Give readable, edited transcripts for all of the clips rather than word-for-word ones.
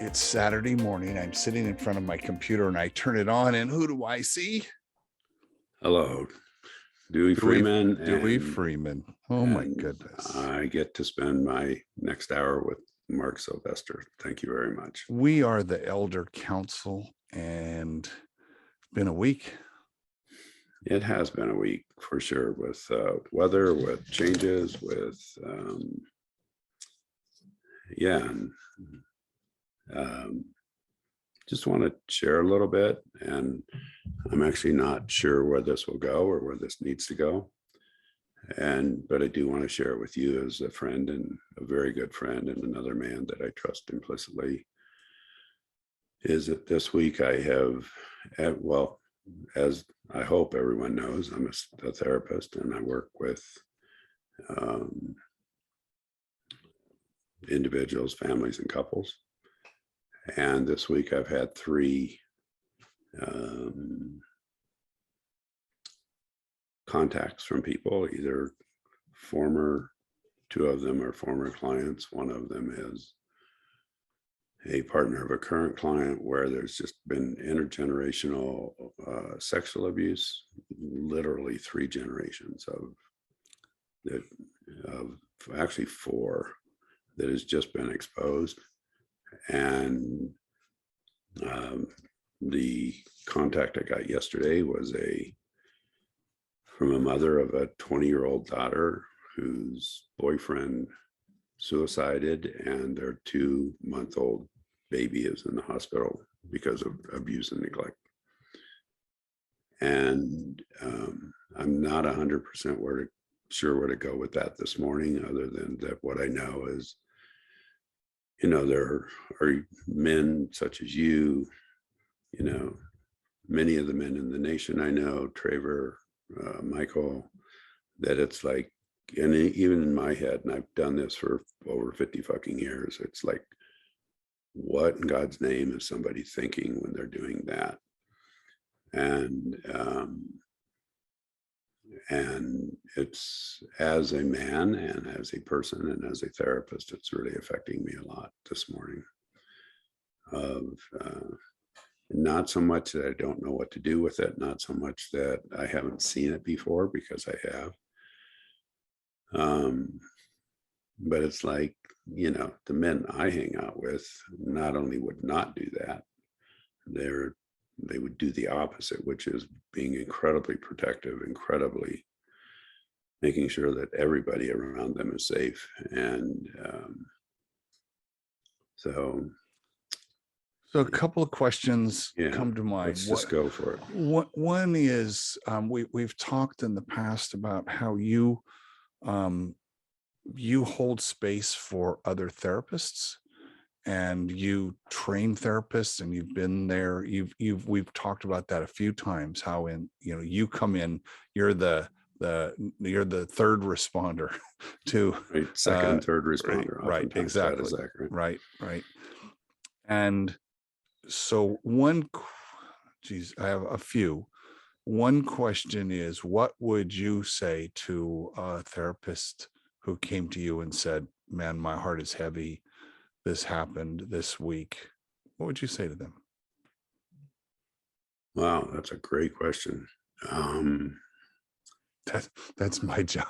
It's Saturday morning. I'm sitting in front of my computer and I turn it on, and who do I see? Hello, Dewey Dewey, Freeman, Dewey Freeman. Oh my and goodness. I get to spend my next hour with Mark Sylvester. Thank you very much. We are the Elder Council, and it's been a week. It has been a week for sure, with weather, with changes, with and just want to share a little bit. And I'm actually not sure where this will go or where this needs to go. But I do want to share it with you as a friend, and a very good friend, and another man that I trust implicitly. Is that this week I have, as I hope everyone knows, I'm a therapist, and I work with individuals, families, and couples. And this week I've had three contacts from people, either two of them are former clients. One of them is a partner of a current client, where there's just been intergenerational sexual abuse, literally 3 generations of actually 4 that has just been exposed. And the contact I got yesterday was from a mother of a 20-year-old daughter whose boyfriend suicided, and their 2-month-old baby is in the hospital because of abuse and neglect. And I'm not 100% sure where to go with that this morning, other than that what I know is, there are men such as you, many of the men in the nation I know, Traver, Michael, that it's like, and even in my head, and I've done this for over 50 fucking years, it's like, what in God's name is somebody thinking when they're doing that? And it's, as a man and as a person and as a therapist, it's really affecting me a lot this morning. Not so much that I don't know what to do with it, not so much that I haven't seen it before, because I have. But it's like, the men I hang out with not only would not do that, they would do the opposite, which is being incredibly protective, incredibly making sure that everybody around them is safe. And so a couple of questions yeah, come to mind. Let's just go for it. One is, we've talked in the past about how you hold space for other therapists, and you train therapists, and you've been there. We've talked about that a few times, how you come in, you're the third responder to second and third responder. Right, exactly. That is accurate. Right. And so I have a few. One question is, what would you say to a therapist who came to you and said, man, my heart is heavy, this happened this week? What would you say to them? Wow, that's a great question. That's my job.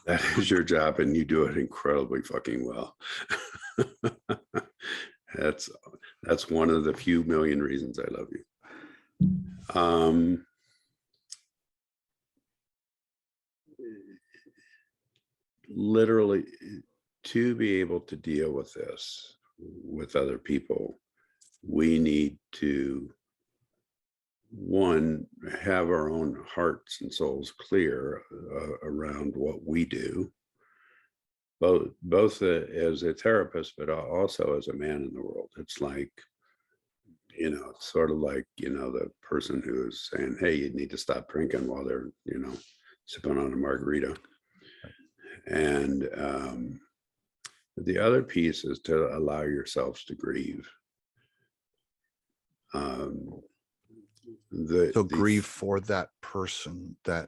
That is your job, and you do it incredibly fucking well. That's one of the few million reasons I love you. Literally, to be able to deal with this with other people, we need to, one, have our own hearts and souls clear around what we do, both as a therapist, but also as a man in the world. It's like, it's sort of like, the person who is saying, hey, you need to stop drinking, while they're, sipping on a margarita. And the other piece is to allow yourselves to grieve. Grieve for that person. This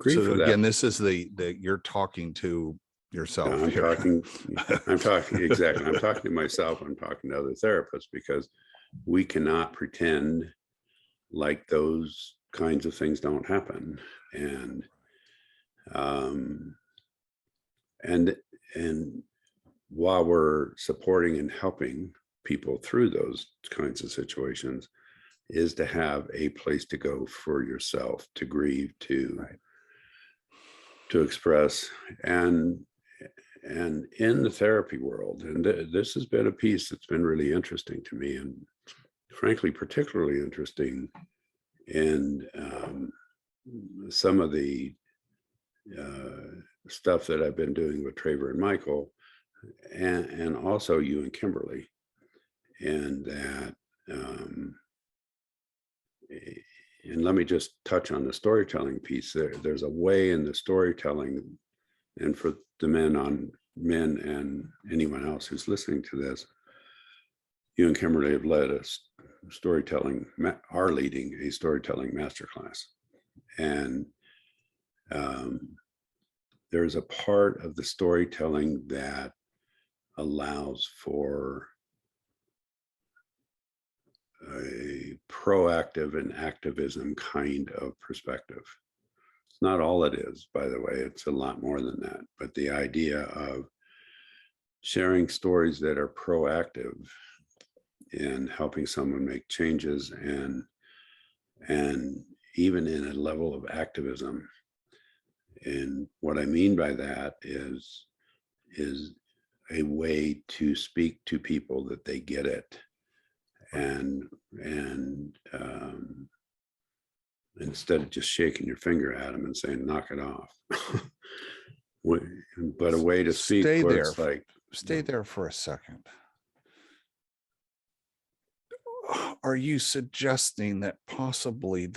is again, this is the you're talking to yourself I'm here. talking, exactly. I'm talking to myself. I'm talking to other therapists, because we cannot pretend like those kinds of things don't happen. Um, and, and while we're supporting and helping people through those kinds of situations, is to have a place to go for yourself, to grieve, Right. to express. And in the therapy world, and this has been a piece that's been really interesting to me, and frankly particularly interesting in some of the stuff that I've been doing with Traver and Michael, and also you and Kimberly, and that and let me just touch on the storytelling piece. There's a way in the storytelling, and for the men and anyone else who's listening to this, you and Kimberly have led us are leading a storytelling masterclass. And there's a part of the storytelling that allows for a proactive and activism kind of perspective. It's not all it is, by the way, it's a lot more than that. But the idea of sharing stories that are proactive in helping someone make changes, and even in a level of activism. And what I mean by that is a way to speak to people that they get it, and instead of just shaking your finger at them and saying knock it off, but a way to speak Stay where there. it's like, Stay there for a second. Are you suggesting that possibly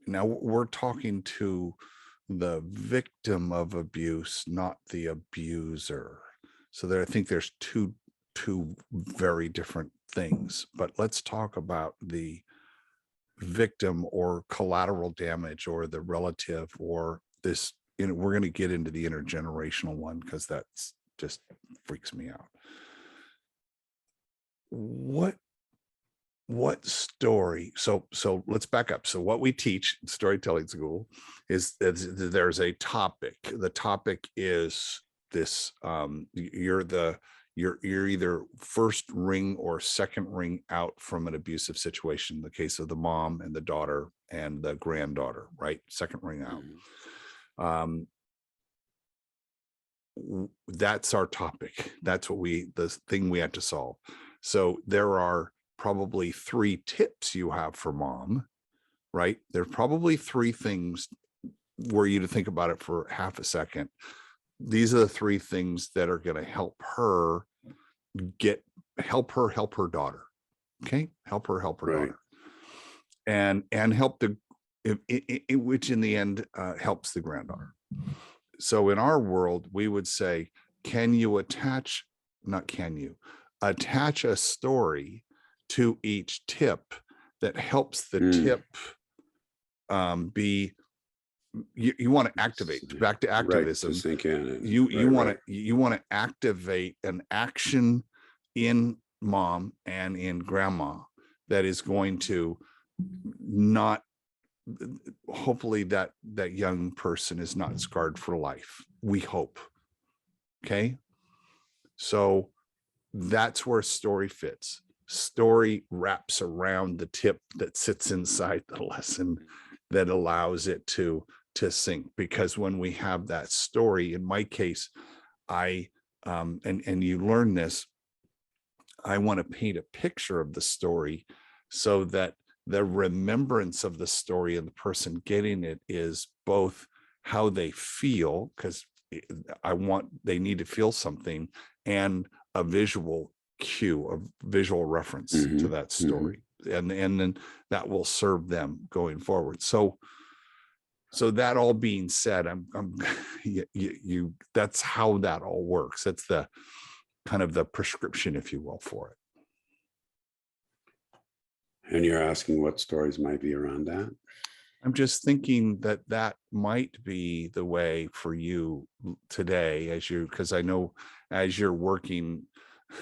now we're talking to the victim of abuse, not the abuser? So there, I think there's two very different things, but let's talk about the victim or collateral damage or the relative or this, we're going to get into the intergenerational one because that's just freaks me out. What story? So let's back up. So what we teach in storytelling school is that there's a topic. The topic is this: you're either first ring or second ring out from an abusive situation. In the case of the mom and the daughter and the granddaughter, right? Second ring out. That's our topic. That's what the thing we had to solve. So there are probably 3 tips you have for mom, right? There's probably 3 things were you to think about it for half a second. These are the 3 things that are going to help her help her daughter. Okay. Help her right. daughter, and help which in the end helps the granddaughter. So in our world, we would say, attach a story to each tip that helps the tip be, you want to activate, back to activism, right, to sink in. You want to activate an action in mom and in grandma that is going to not, hopefully that young person is not scarred for life. We hope. Okay. So that's where story fits. Story wraps around the tip that sits inside the lesson that allows it to sink. Because when we have that story, in my case, and you learn this, I want to paint a picture of the story so that the remembrance of the story and the person getting it is both how they feel, because they need to feel something, and a visual cue, a visual reference to that story. And then that will serve them going forward. So that all being said, that's how that all works. That's the kind of the prescription, if you will, for it. And you're asking what stories might be around that? I'm just thinking that that might be the way for you today, as you, because I know as you're working,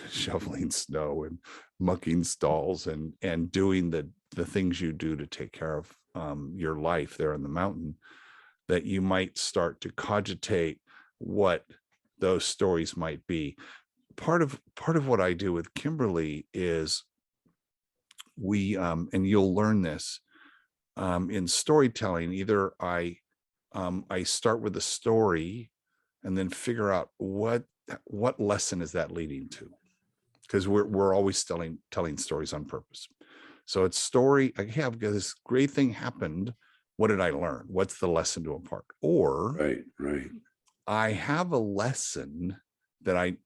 shoveling snow and mucking stalls and doing the things you do to take care of your life there in the mountain, that you might start to cogitate what those stories might be. Part of what I do with Kimberly is and you'll learn this in storytelling. Either I start with a story and then figure out what lesson is that leading to, because we're always telling stories on purpose. So it's story. I have this great thing happened. What did I learn? What's the lesson to impart? Or Right. I have a lesson that I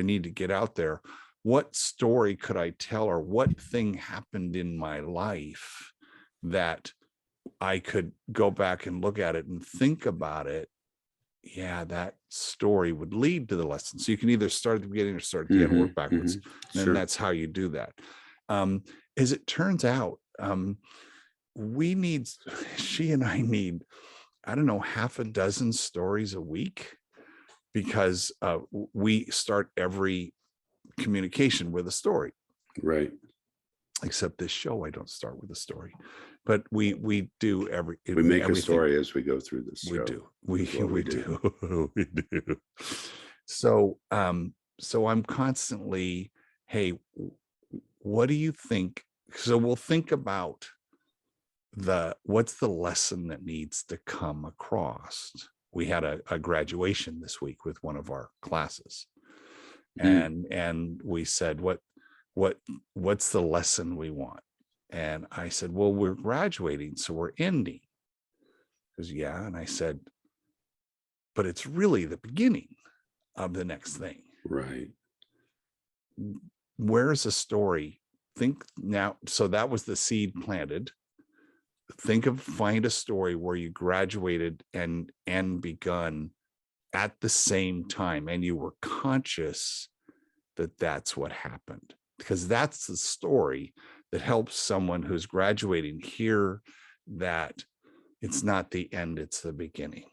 need to get out there. What story could I tell, or what thing happened in my life that I could go back and look at it and think about it? Yeah, that story would lead to the lesson. So you can either start at the beginning or start at the end, work backwards. And Sure. that's how you do that. As it turns out, she and I need, I don't know, half a dozen stories a week, because we start every communication with a story. Right. Except this show, I don't start with a story, but we do We make everything. a story as we go through this We show. do. We we do. We do. So I'm constantly, hey, what do you think? So we'll think about what's the lesson that needs to come across. We had a graduation this week with one of our classes, and we said, what's the lesson we want? And I said, well, we're graduating, so we're ending. Because yeah, and I said, but it's really the beginning of the next thing. Right. Where's the story? Think now. So that was the seed planted. Find a story where you graduated and begun at the same time, and you were conscious that that's what happened, because that's the story that helps someone who's graduating hear that it's not the end, it's the beginning,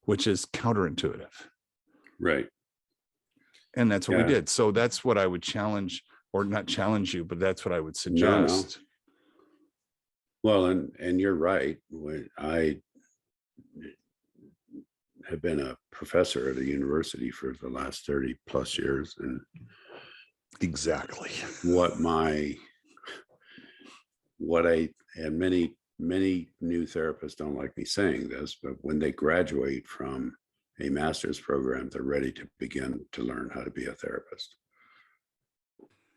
which is counterintuitive. Right. And that's what we did. So that's what I would challenge, or not challenge you, but that's what I would suggest. No. Well, and you're right. I have been a professor at a university for the last 30 plus years, and exactly and many new therapists don't like me saying this, but when they graduate from a master's program, they're ready to begin to learn how to be a therapist.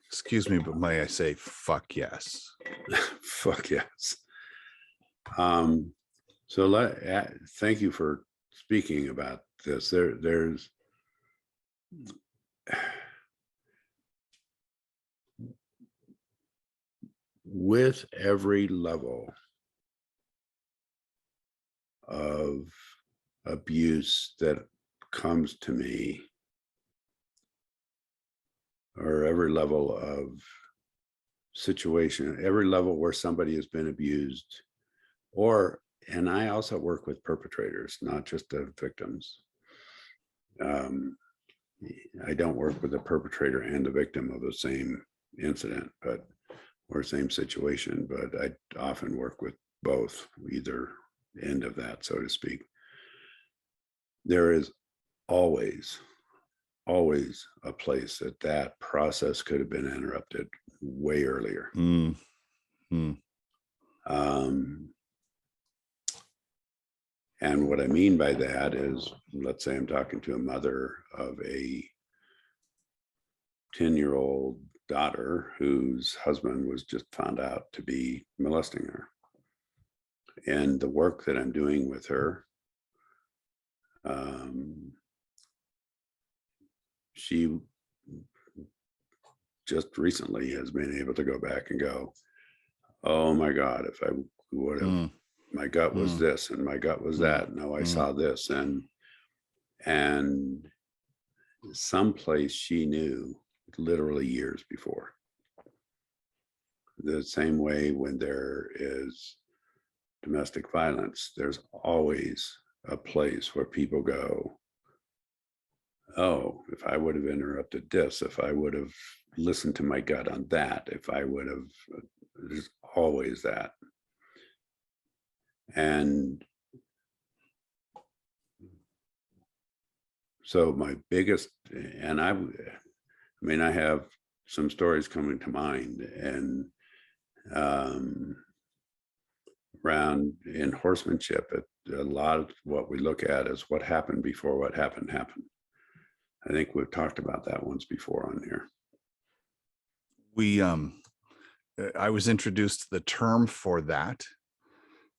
Excuse me, but may I say, fuck yes. Fuck yes. So thank you for speaking about this. There's with every level of abuse that comes to me, or every level of situation, every level where somebody has been abused, and I also work with perpetrators, not just the victims. I don't work with the perpetrator and the victim of the same incident, or same situation, but I often work with both, either end of that, so to speak. There is always a place that process could have been interrupted way earlier. And what I mean by that is, let's say I'm talking to a mother of a 10-year-old daughter whose husband was just found out to be molesting her. And the work that I'm doing with her, she just recently has been able to go back and go, oh my God, if I would have, my gut was this and my gut was that. No, I saw this. And someplace she knew literally years before. The same way when there is domestic violence, there's always a place where people go, oh, if I would have interrupted this, if I would have listened to my gut on that, if I would have, there's always that. And so my biggest, and I mean, I have some stories coming to mind, and around in horsemanship, a lot of what we look at is what happened before what happened happened. I think we've talked about that once before on here. We, I was introduced to the term for that.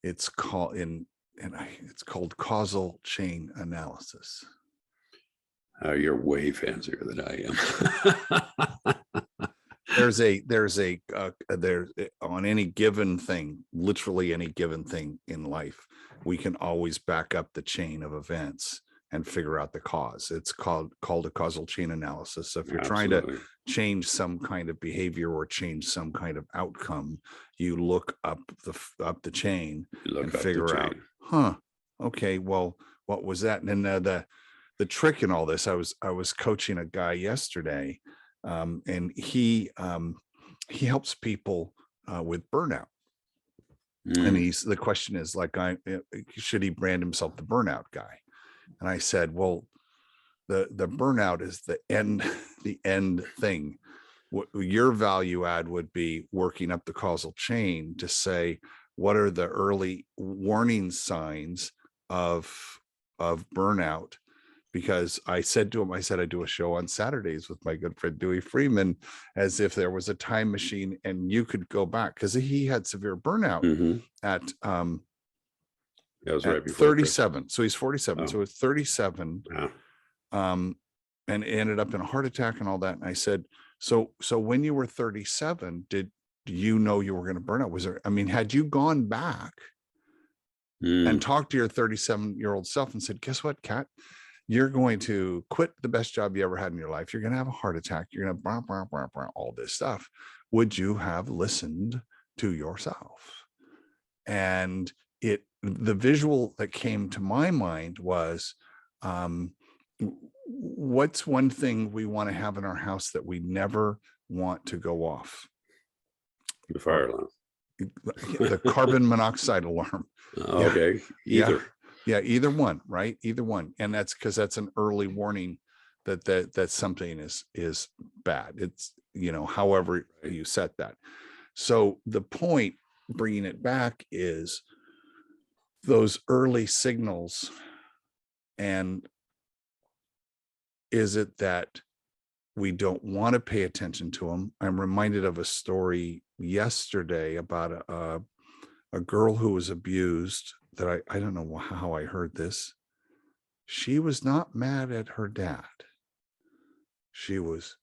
It's called it's called causal chain analysis. You're way fancier than I am. There's on any given thing, literally any given thing in life, we can always back up the chain of events and figure out the cause. It's called a causal chain analysis. So if you're trying to change some kind of behavior or change some kind of outcome, you look up the chain and figure out, okay, well, what was that? And then the trick in all this, I was coaching a guy yesterday, and he helps people with burnout. And the question is like, should he brand himself the burnout guy? And I said, well, the burnout is the end thing. What your value add would be working up the causal chain to say, what are the early warning signs of burnout? Because I said to him, I do a show on Saturdays with my good friend Dewey Freeman, as if there was a time machine and you could go back, because he had severe burnout at that was right before 37. So he's 47. Oh. So it's 37. Yeah. And ended up in a heart attack and all that. And I said, so when you were 37, did you know you were going to burn out? Was there, I mean, had you gone back and talked to your 37-year-old self and said, guess what, Kat? You're going to quit the best job you ever had in your life. You're going to have a heart attack. You're going to all this stuff. Would you have listened to yourself? And the visual that came to my mind was, what's one thing we want to have in our house that we never want to go off? The fire alarm. The carbon monoxide alarm. Okay. Either. Yeah, either one, right? Either one. And that's because that's an early warning that something is bad. It's, however you set that. So the point, bringing it back, is those early signals. And is it that we don't want to pay attention to them? I'm reminded of a story yesterday about a girl who was abused, that I don't know how I heard this. She was not mad at her dad. She was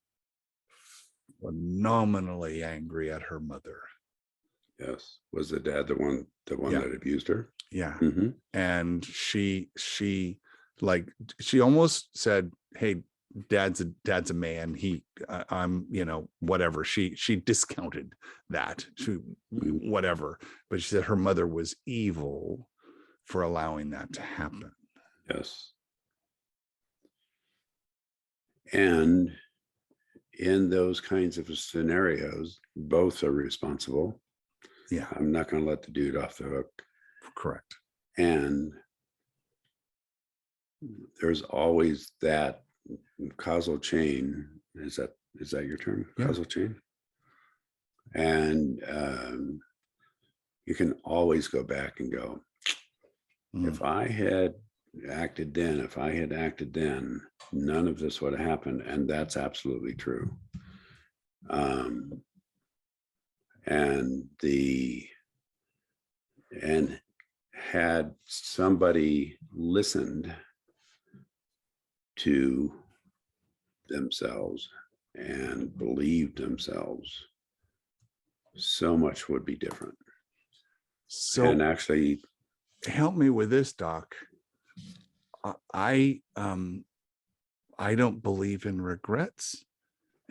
phenomenally angry at her mother. Yes. Was the dad the one that abused her? Yeah. And she almost said, hey, dad's a man. I'm, whatever. She discounted that, whatever. But she said her mother was evil for allowing that to happen. Yes. And in those kinds of scenarios, both are responsible. Yeah. I'm not going to let the dude off the hook. Correct. And there's always that causal chain. Is that your term? Yeah. Causal chain. And you can always go back and go, if I had acted then, none of this would have happened. And that's absolutely true. And had somebody listened to themselves and believed themselves, so much would be different. So, and actually, help me with this, Doc. I don't believe in regrets,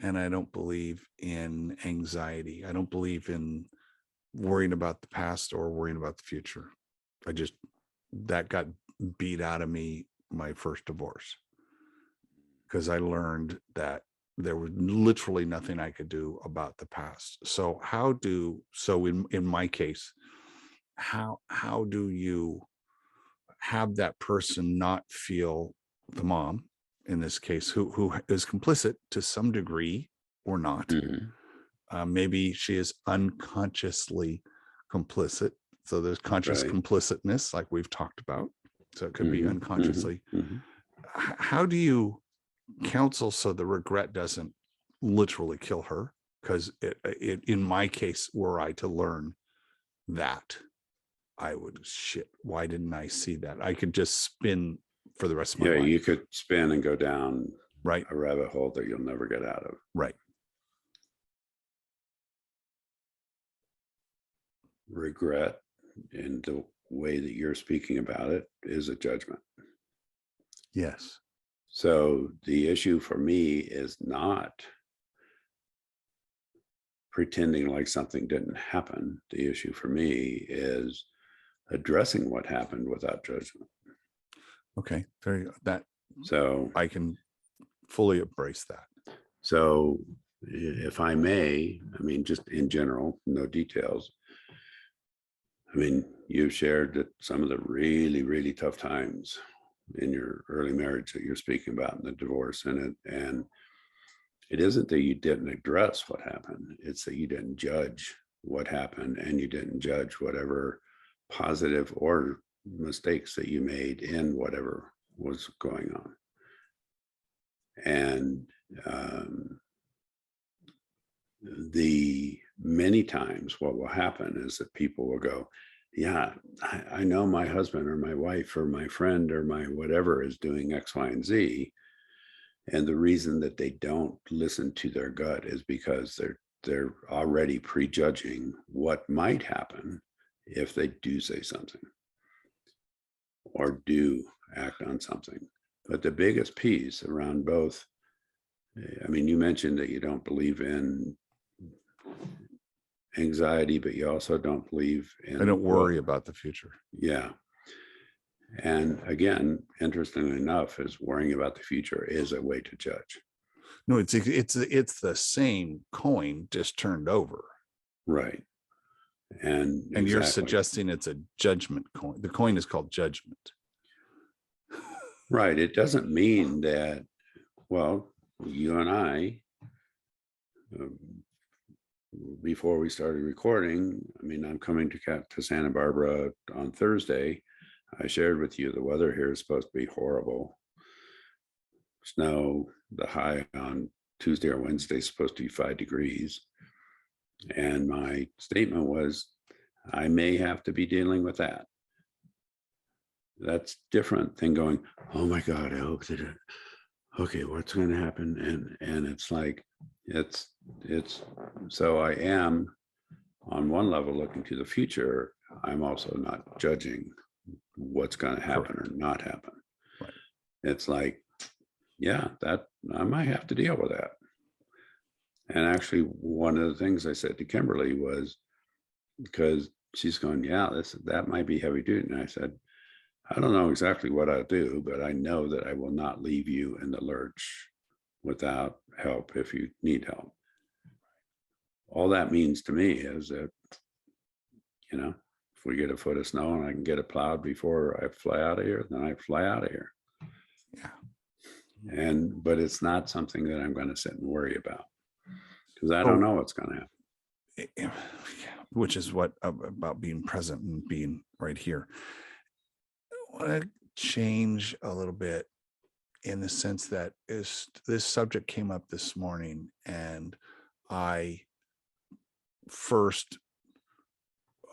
and I don't believe in anxiety. I don't believe in worrying about the past or worrying about the future. that got beat out of me my first divorce, because I learned that there was literally nothing I could do about the past. So in my case, how do you have that person not feel, the mom in this case, who is complicit to some degree or not? Mhm. Maybe she is unconsciously complicit. So there's conscious Right. complicitness, like we've talked about. So it could be Mhm. Mhm. unconsciously. Mhm. How do you counsel so the regret doesn't literally kill her? Because in my case, were I to learn that, I would, shit, why didn't I see that? I could just spin for the rest of my Yeah, you life. could spin and go down Right. a rabbit hole that you'll never get out of. Right. Regret, in the way that you're speaking about it, is a judgment. Yes. So the issue for me is not pretending like something didn't happen. The issue for me is addressing what happened without judgment. Okay. Very that So, I can fully embrace that. so if I may, I mean, just in general, no details. I mean, you've shared that some of the really, really tough times in your early marriage that you're speaking about in the divorce, and it isn't that you didn't address what happened, it's that you didn't judge what happened, and you didn't judge whatever positive or mistakes that you made in whatever was going on. And the many times what will happen is that people will go, yeah, I know my husband or my wife or my friend or my whatever is doing X, Y, and Z. And the reason that they don't listen to their gut is because they're already prejudging what might happen if they do say something or do act on something. But the biggest piece around both, I mean, you mentioned that you don't believe in anxiety, but you also don't believe in, I don't well, worry about the future. yeah. And again, interestingly enough, is worrying about the future is a way to judge. No, it's the same coin just turned over. Right. And You're exactly. suggesting it's a judgment coin. The coin is called judgment. Right. It doesn't mean that, well, you and I, um, before we started recording, I mean, I'm coming to Santa Barbara on Thursday. I shared with you the weather here is supposed to be horrible. Snow, the high on Tuesday or Wednesday is supposed to be 5 degrees. And my statement was, I may have to be dealing with that. That's different than going, oh my God, I hope that okay, what's going to happen? And it's like, it's so I am on one level looking to the future. I'm also not judging what's going to happen Correct. or not happen. Right. It's like, yeah, that I might have to deal with that. And actually, one of the things I said to Kimberly was, because she's going, yeah, that might be heavy duty. And I said, I don't know exactly what I'll do, but I know that I will not leave you in the lurch without help if you need help. All that means to me is that, you know, if we get a foot of snow and I can get it plowed before I fly out of here, then I fly out of here. Yeah. But it's not something that I'm going to sit and worry about, because I don't know what's going to happen. Which is what about being present and being right here. I want to change a little bit in the sense that this subject came up this morning, and I first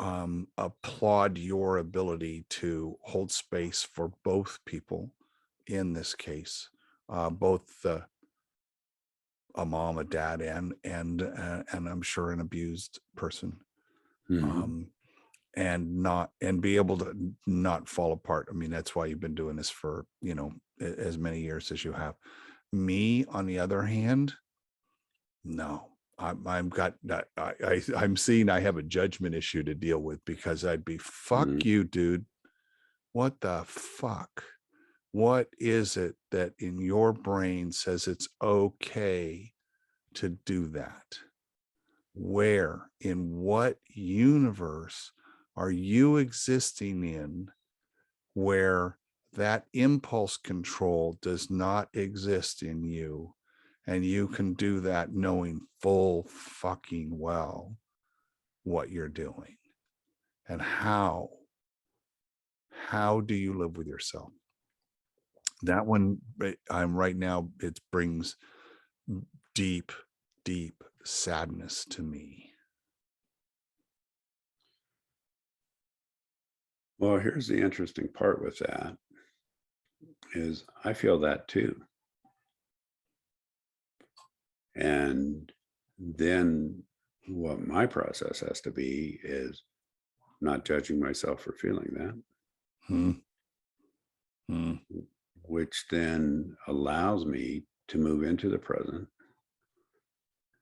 applaud your ability to hold space for both people in this case, both a mom, a dad, and I'm sure an abused person. Mhm. And be able to not fall apart. I mean, that's why you've been doing this for, as many years as you have. Me, on the other hand, no, I'm seeing I have a judgment issue to deal with, because I'd be, fuck Mhm. you, dude. what the fuck? What is it that in your brain says it's okay to do that? Where, in what universe are you existing in where that impulse control does not exist in you? And you can do that knowing full fucking well what you're doing. And how do you live with yourself? That one, I'm right now, it brings deep, deep sadness to me. Well, here's the interesting part with that is I feel that too. And then what my process has to be is not judging myself for feeling that, Hmm. Hmm. which then allows me to move into the present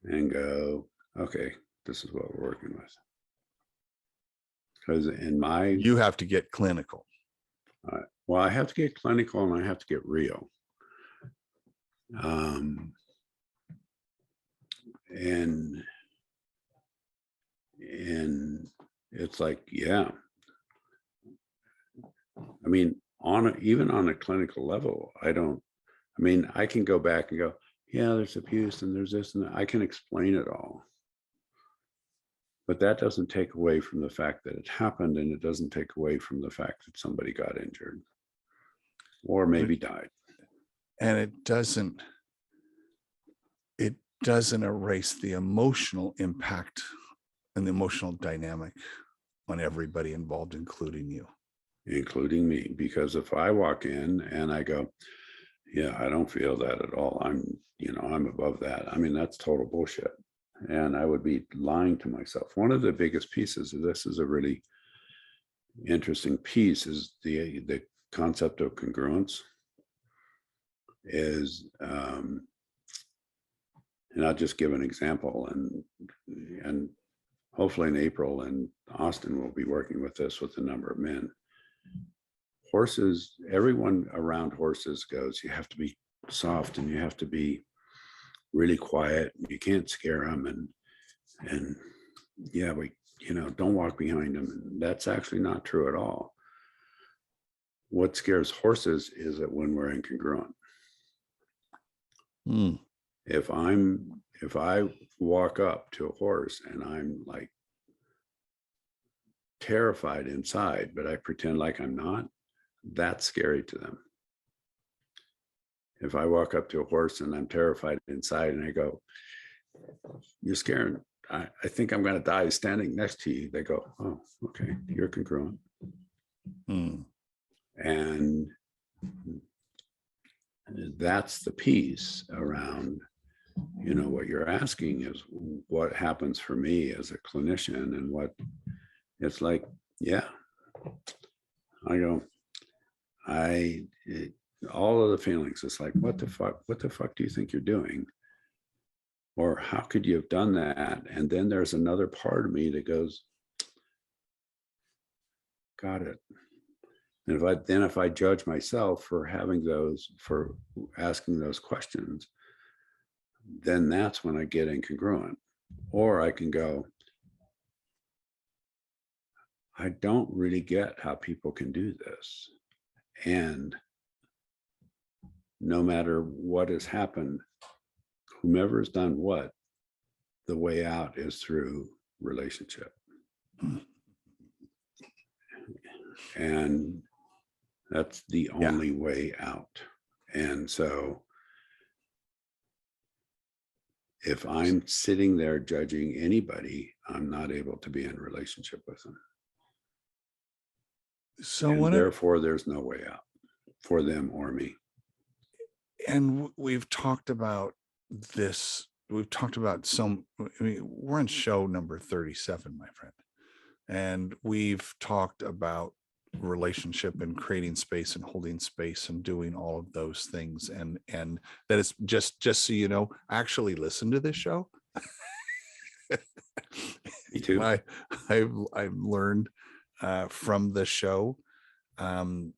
and go, okay, this is what we're working with. Because in my, You have to get clinical. well, I have to get clinical and I have to get real. And it's like, yeah, I mean, even on a clinical level, I can go back and go, yeah, there's abuse and there's this and that. I can explain it all. But that doesn't take away from the fact that it happened, and it doesn't take away from the fact that somebody got injured or maybe died. And it doesn't erase the emotional impact and the emotional dynamic on everybody involved, including you. Including me, because if I walk in and I go, yeah, I don't feel that at all, I'm above that. I mean, that's total bullshit. And I would be lying to myself. One of the biggest pieces of this is a really interesting piece is the concept of congruence is, and I'll just give an example, and hopefully in April in Austin, we'll be working with this with a number of men. Horses, everyone around horses goes, you have to be soft and you have to be really quiet. You can't scare them. And yeah, don't walk behind them. And that's actually not true at all. What scares horses is that when we're incongruent. Hmm. If I walk up to a horse and I'm like terrified inside, but I pretend like I'm not, that's scary to them. If I walk up to a horse and I'm terrified inside and I go, you're scaring, I think I'm going to die standing next to you. They go, oh, okay, you're congruent. Hmm. And that's the piece around, what you're asking is what happens for me as a clinician, and what it's like, yeah, I go, all of the feelings, it's like, what the fuck do you think you're doing? Or how could you have done that? And then there's another part of me that goes, got it. And if I judge myself for asking those questions, then that's when I get incongruent. Or I can go, I don't really get how people can do this. And no matter what has happened, whomever has done what, the way out is through relationship. And that's the only way out. And so if I'm sitting there judging anybody, I'm not able to be in relationship with them. So therefore, there's no way out for them or me. And we've talked about this. We've talked about we're on show number 37, my friend. And we've talked about relationship and creating space and holding space and doing all of those things. And that is just so you know, actually listen to this show. Me too. I've learned from the show um,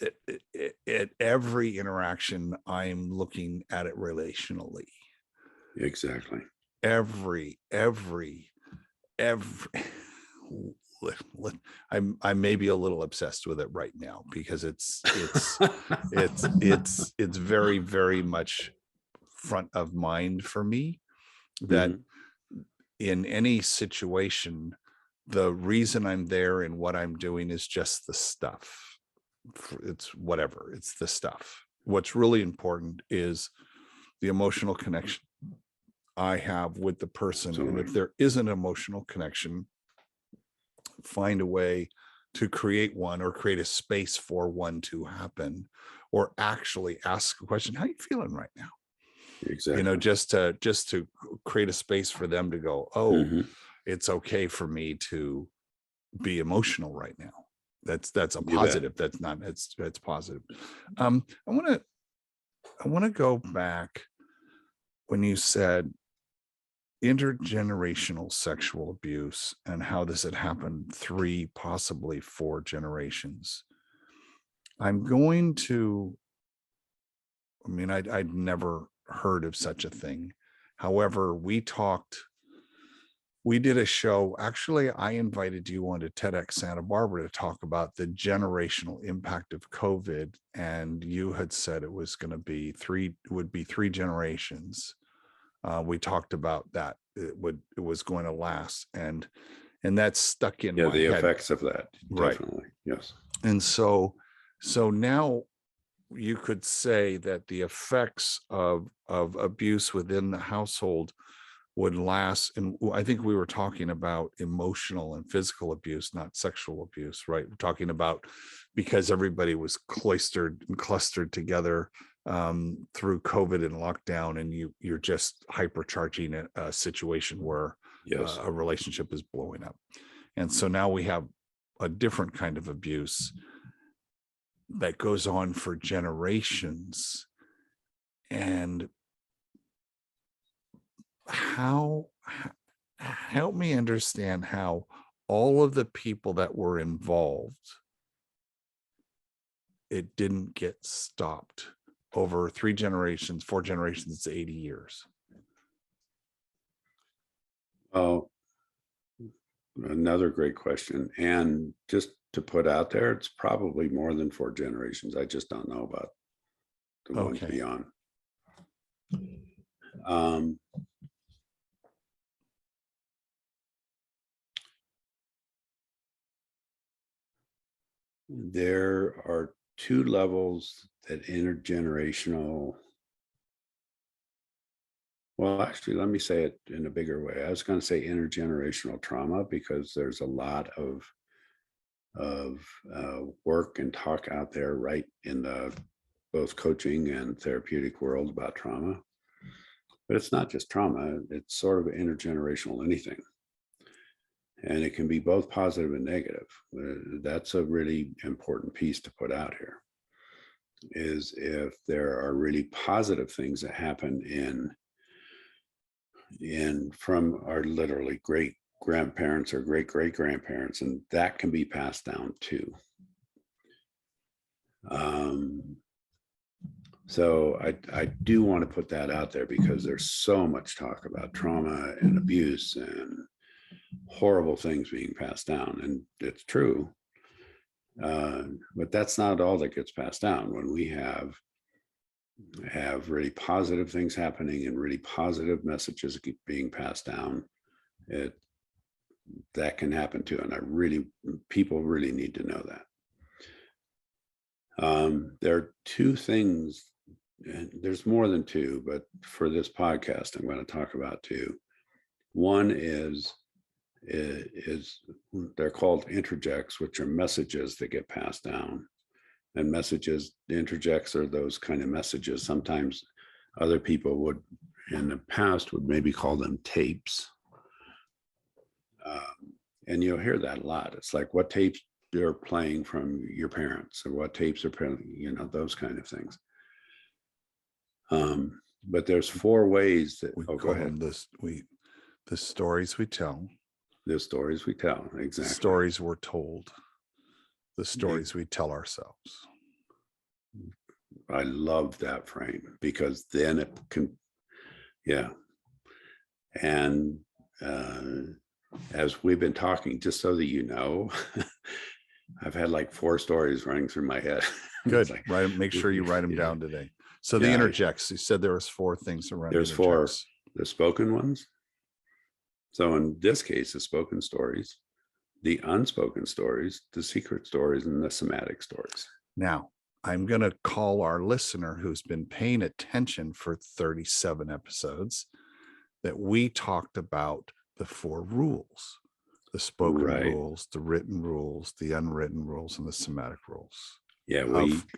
at every interaction, I'm looking at it relationally. Exactly. Every I may be a little obsessed with it right now because it's very, very much front of mind for me that Mhm. in any situation, the reason I'm there and what I'm doing is just the stuff. It's whatever, it's the stuff. What's really important is the emotional connection I have with the person. And if Absolutely. there is an emotional connection, find a way to create one or create a space for one to happen, or actually ask a question, how are you feeling right now? Exactly. Just to create a space for them to go, oh, Mhm. it's okay for me to be emotional right now. That's a You bet. positive. That's not, it's positive. I want to go back when you said intergenerational sexual abuse and how this had happened 3, possibly 4 generations. I'm going to, I mean, I'd never heard of such a thing. However, we did a show. Actually, I invited you on to TEDx Santa Barbara to talk about the generational impact of COVID. And you had said it was going to be would be 3 generations. We talked about that. It was going to last. And that's stuck in Yeah, my the head. effects of that, Right. definitely. Yes. And so now you could say that the effects of abuse within the household would last. And I think we were talking about emotional and physical abuse, not sexual abuse, right? We're talking about because everybody was cloistered and clustered together through COVID and lockdown, and you're just hypercharging a situation where Yes. a relationship is blowing up. And so now we have a different kind of abuse that goes on for generations. And how help me understand how all of the people that were involved, it didn't get stopped over 3 generations, 4 generations, it's 80 years. Well, another great question. And just to put out there, it's probably more than 4 generations. I just don't know about the ones Okay. beyond. Um, there are 2 levels that intergenerational. Well, actually, let me say it in a bigger way. I was going to say intergenerational trauma because there's a lot of work and talk out there, right, in the both coaching and therapeutic world about trauma. But it's not just trauma; it's sort of intergenerational anything, and it can be both positive and negative. That's a really important piece to put out here. Is if there are really positive things that happen in from our literally great grandparents or great great grandparents, and that can be passed down too. Um, so I do want to put that out there because there's so much talk about trauma and abuse and horrible things being passed down, and it's true. But that's not all that gets passed down. When we have really positive things happening and really positive messages being passed down, it that can happen too. And people really need to know that. There are 2 things, and there's more than 2, but for this podcast, I'm going to talk about 2. One is they're called interjects, which are messages that get passed down. And messages, the interjects are those kind of messages. Sometimes other people would, in the past, would maybe call them tapes. And you'll hear that a lot. It's like what tapes you're playing from your parents, or what tapes are playing, those kind of things. But there's 4 ways that, We go call ahead. them the stories we tell, The stories we tell. the Exactly. stories we're told. the stories we tell ourselves. I love that frame, because then it can, yeah. And as we've been talking, just so that you know, I've had like 4 stories running through my head. It's Good. like, Right. Make sure you write them yeah, down today. So the yeah, interjects, you said there was 4 things around there's 4, interjects. the spoken ones. So in this case, the spoken stories, the unspoken stories, the secret stories, and the somatic stories. Now, I'm going to call our listener who's been paying attention for 37 episodes that we talked about the 4 rules, the spoken Right. rules, the written rules, the unwritten rules, and the somatic rules Yeah,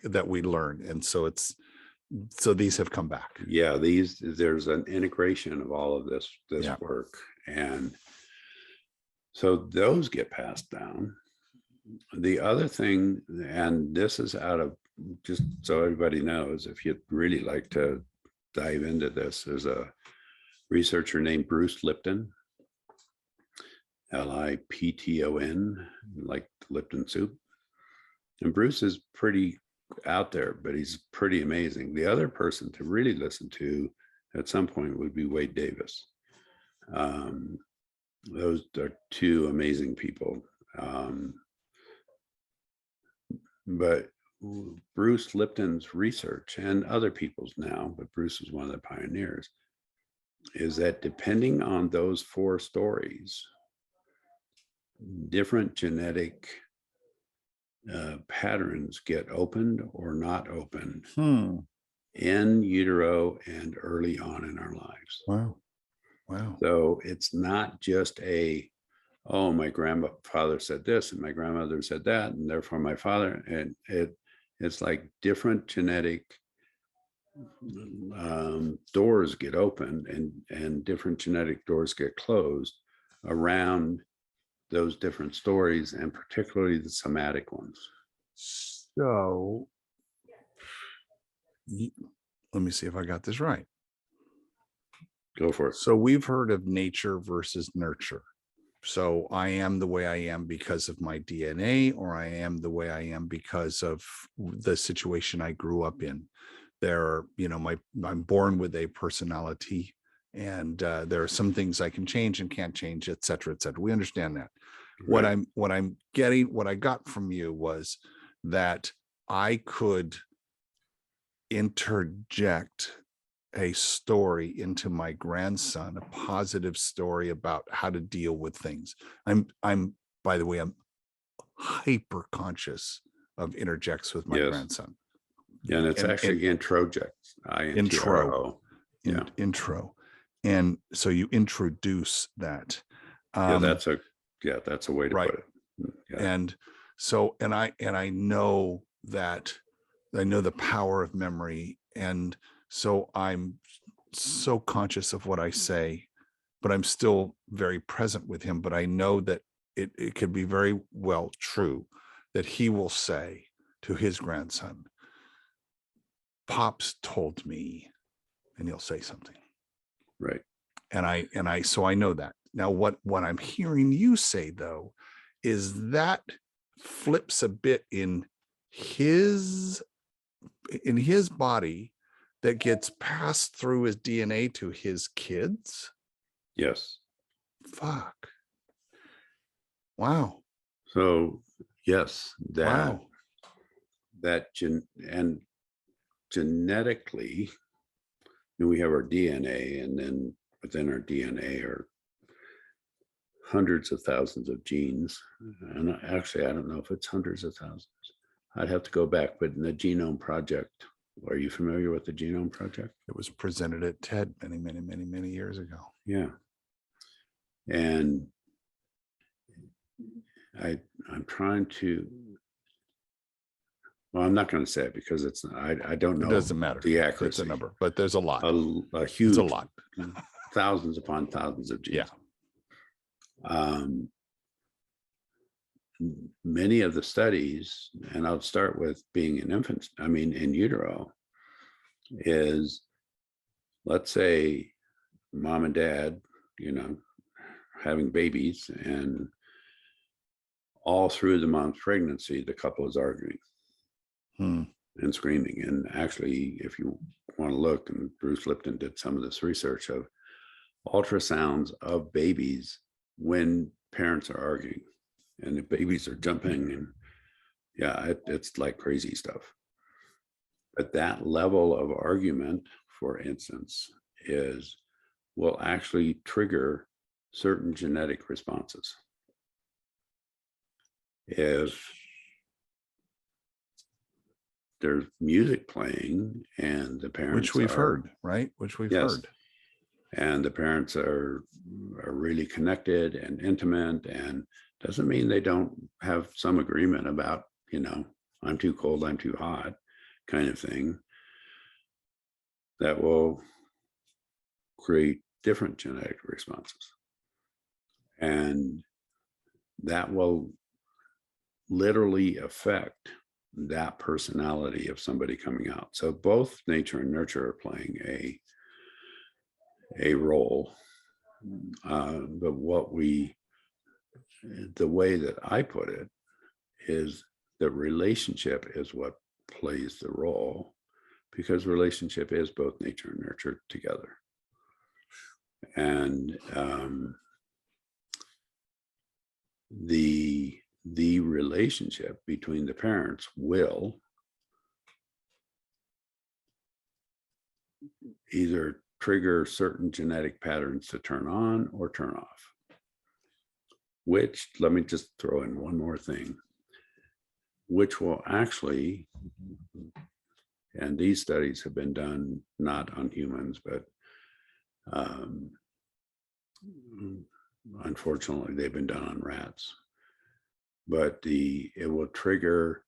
that we learned. And so so these have come back. yeah, there's an integration of all of this Yeah. work. And so those get passed down. The other thing, and this is out of, just so everybody knows, if you'd really like to dive into this, there's a researcher named Bruce Lipton, Lipton, like Lipton soup. And Bruce is pretty out there, but he's pretty amazing. The other person to really listen to at some point would be Wade Davis. Those are 2 amazing people. But Bruce Lipton's research, and other people's now, but Bruce was one of the pioneers, is that depending on those 4 stories, different genetic patterns get opened or not opened in utero and early on in our lives. Wow. Wow. So it's not just oh, my grandfather said this and my grandmother said that, and therefore my father, and it's like different genetic doors get opened and different genetic doors get closed around those different stories, and particularly the somatic ones. So let me see if I got this right. Go for it. So we've heard of nature versus nurture. So I am the way I am because of my DNA, or I am the way I am because of the situation I grew up in. I'm born with a personality, and there are some things I can change and can't change, et cetera, et cetera. We understand that. Right. What I got from you was that I could interject a story into my grandson, a positive story about how to deal with things. By the way, I'm hyper conscious of interjects with my grandson. Yeah, and it's actually introjects. Intro. Yeah. Intro. And so you introduce that. That's a way to put it. Yeah. And so, and I know that I know the power of memory. And so I'm so conscious of what I say, but I'm still very present with him. But I know that it could be very well true that he will say to his grandson, Pops told me, and he'll say something. Right. So I know that. Now, what I'm hearing you say, though, is that flips a bit in his body that gets passed through his DNA to his kids. Yes. Fuck. Wow. So yes, Wow. And genetically, we have our DNA, and then within our DNA are hundreds of thousands of genes. And actually, I don't know if it's hundreds of thousands. I'd have to go back, but in the Genome Project, are you familiar with the Genome Project? It was presented at TED many years ago. Yeah. And I'm trying to, well, I'm not going to say it because I don't know. It doesn't matter. The accuracy. It's a number, but there's a lot. A huge, it's a lot. Thousands upon thousands of genes. Yeah. Many of the studies, and I'll start with being in utero, is, let's say mom and dad, having babies, and all through the mom's pregnancy, the couple is arguing Hmm. and screaming. And actually, if you want to look, and Bruce Lipton did some of this research of ultrasounds of babies when parents are arguing, and the babies are jumping, and yeah, it's like crazy stuff. But that level of argument, for instance, will actually trigger certain genetic responses. If there's music playing and the parents Which we've heard, right? Which we've yes, heard. and the parents are really connected and intimate, and doesn't mean they don't have some agreement about, I'm too cold, I'm too hot kind of thing, that will create different genetic responses. And that will literally affect that personality of somebody coming out. So both nature and nurture are playing a role. But the way that I put it is that relationship is what plays the role, because relationship is both nature and nurture together. And the relationship between the parents will either trigger certain genetic patterns to turn on or turn off. Which, let me just throw in one more thing, which will actually, and these studies have been done not on humans, but unfortunately they've been done on rats. But it will trigger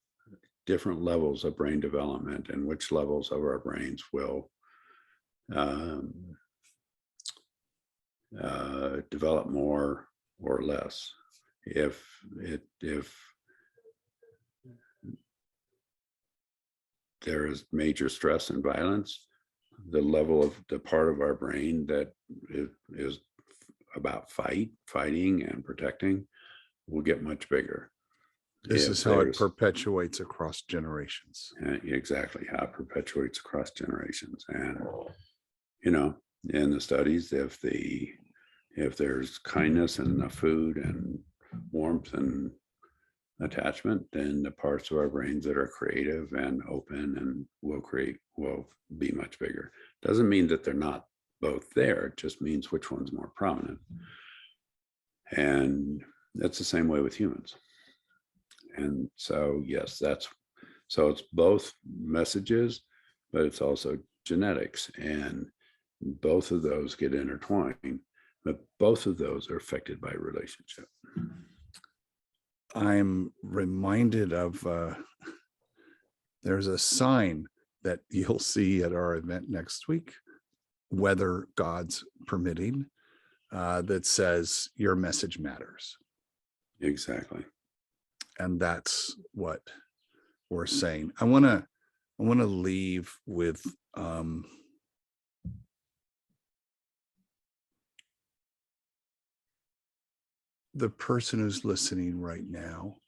different levels of brain development, and which levels of our brains will develop more or less. If there is major stress and violence, the level of the part of our brain that is about fighting and protecting will get much bigger. This is how it perpetuates across generations. Exactly, how it perpetuates across generations. And in the studies, if there's kindness and enough food and warmth and attachment, then the parts of our brains that are creative and open and will be much bigger. Doesn't mean that they're not both there. It just means which one's more prominent. And that's the same way with humans. And so, yes, so it's both messages, but it's also genetics, and both of those get intertwined, but both of those are affected by relationship. I'm reminded of there's a sign that you'll see at our event next week, weather gods permitting, that says your message matters. Exactly. And that's what we're saying. I want to leave with the person who's listening right now.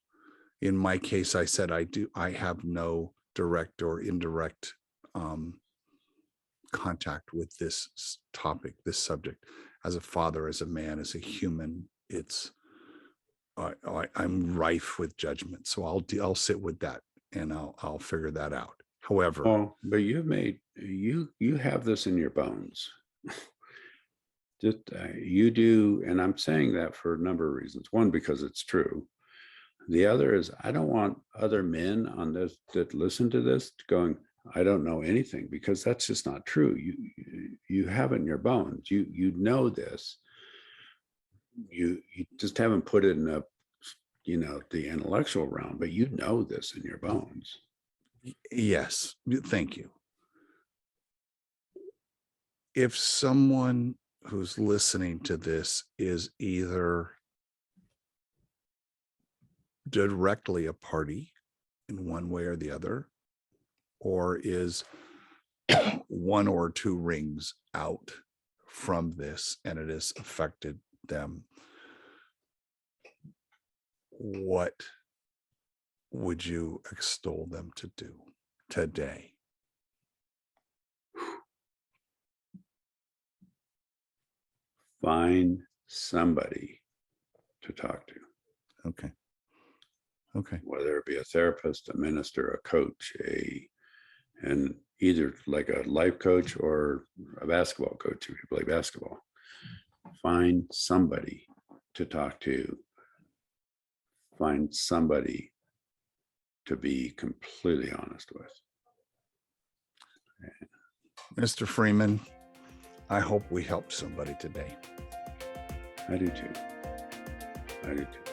In my case, I said I have no direct or indirect contact with this topic, this subject. As a father, as a man, as a human, I'm rife with judgment. So I'll sit with that and I'll figure that out. However, but you have this in your bones. Just you do, and I'm saying that for a number of reasons. One, because it's true. The other is, I don't want other men on this that listen to this going, I don't know anything, because that's just not true. You have it in your bones. You know this. You just haven't put it in the intellectual realm, but you know this in your bones. Yes, thank you. If someone who's listening to this is either directly a party in one way or the other, or is one or two rings out from this and it has affected them, what would you extol them to do today? Find somebody to talk to, Okay. Okay. whether it be a therapist, a minister, a coach, and either like a life coach or a basketball coach if you play basketball. Find somebody to talk to. Find somebody to be completely honest with. Mr. Freeman, I hope we helped somebody today. I do too. I do too.